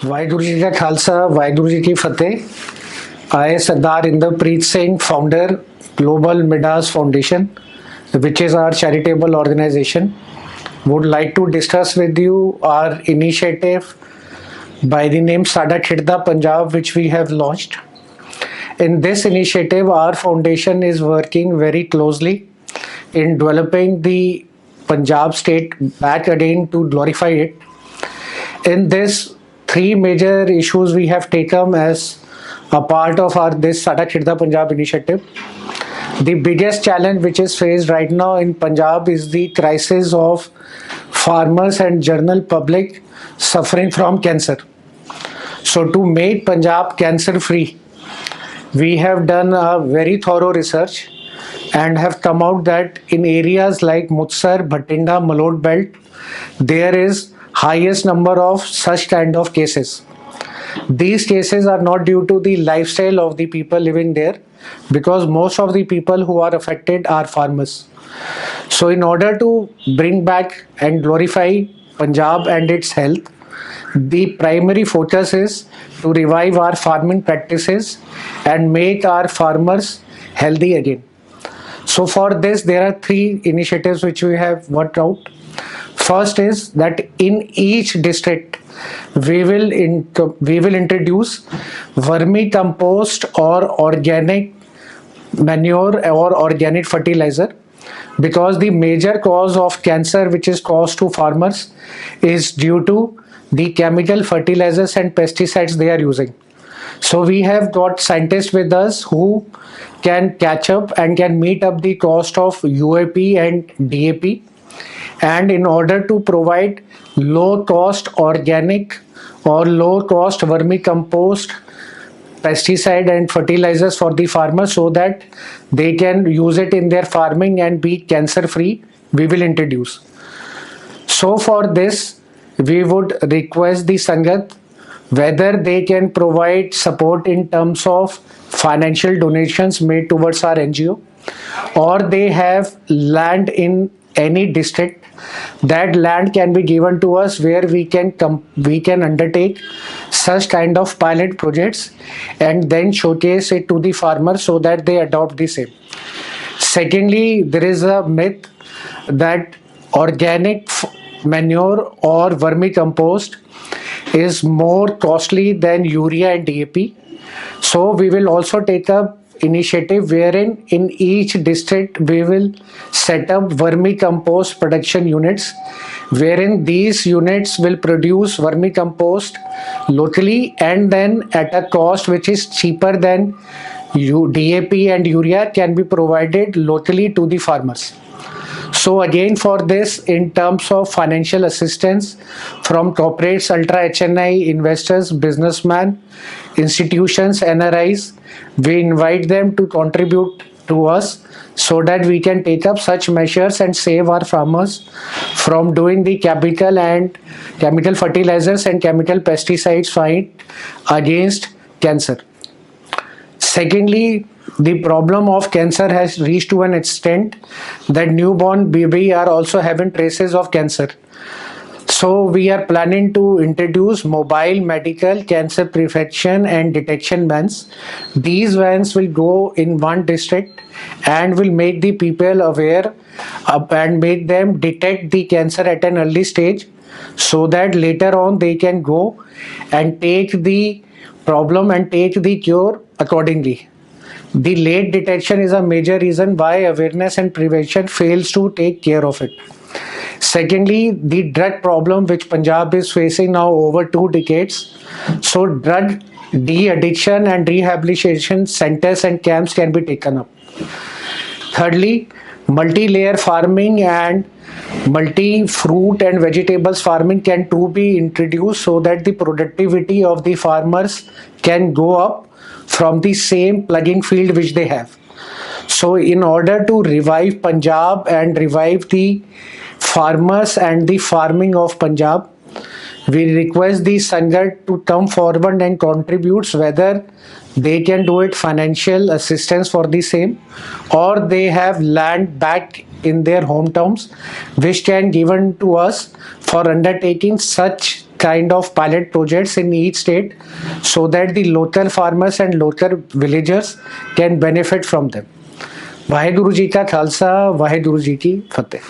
वाहिगुरु जी का खालसा, वाहिगुरु जी की फतेह। I, Sardar Inderpreet Singh, founder, Global Midas Foundation, which is our charitable organization, would like to discuss with you our initiative by the name Sada Khidda Punjab, which we have launched. In this initiative, our foundation is working very closely in developing the Punjab state back again to glorify it. In this, three major issues we have taken as a part of our this Sada Khidda Punjab initiative. The biggest challenge which is faced right now in Punjab is the crisis of farmers and general public suffering from cancer. So to make Punjab cancer free, we have done a very thorough research and have come out that in areas like Mutsar, Bhatinda, Malod belt, there is highest number of such kind of cases. These cases are not due to the lifestyle of the people living there, because most of the people who are affected are farmers. So in order to bring back and glorify Punjab and its health, the primary focus is to revive our farming practices and make our farmers healthy again. So for this, there are three initiatives which we have worked out. First is that in each district, we will introduce vermicompost or organic manure or organic fertilizer, because the major cause of cancer which is caused to farmers is due to the chemical fertilizers and pesticides they are using. So we have got scientists with us who can catch up and can meet up the cost of UAP and DAP, and in order to provide low cost organic or low cost vermicompost pesticide and fertilizers for the farmers so that they can use it in their farming and be cancer free, we will introduce. So for this, we would request the Sangat whether they can provide support in terms of financial donations made towards our NGO, or they have land in any district. That land can be given to us where we can undertake such kind of pilot projects and then showcase it to the farmers so that they adopt the same. Secondly, there is a myth that organic manure or vermicompost is more costly than urea and DAP. So we will also take up initiative wherein in each district we will set up vermicompost production units, wherein these units will produce vermicompost locally and then at a cost which is cheaper than DAP and urea can be provided locally to the farmers. So again, for this, in terms of financial assistance from corporates, ultra HNI, investors, businessmen, institutions, NRIs, we invite them to contribute to us so that we can take up such measures and save our farmers from doing the chemical fertilizers and chemical pesticides fight against cancer. Secondly, the problem of cancer has reached to an extent that newborn baby are also having traces of cancer. So we are planning to introduce mobile medical cancer prevention and detection vans. These vans will go in one district and will make the people aware and make them detect the cancer at an early stage so that later on they can go and take the problem and take the cure accordingly. The late detection is a major reason why awareness and prevention fails to take care of it. Secondly, the drug problem which Punjab is facing now over 2 decades. So drug de-addiction and rehabilitation centers and camps can be taken up. Thirdly, multi-layer farming and multi-fruit and vegetables farming can too be introduced so that the productivity of the farmers can go up from the same plugging field which they have. So in order to revive Punjab and revive the farmers and the farming of Punjab, we request the Sangat to come forward and contribute, whether they can do it financial assistance for the same, or they have land back in their hometowns which can given to us for undertaking such kind of pilot projects in each state so that the local farmers and local villagers can benefit from them. Waheguru ji का खालसा, वाहेगुरु जी की फतेह।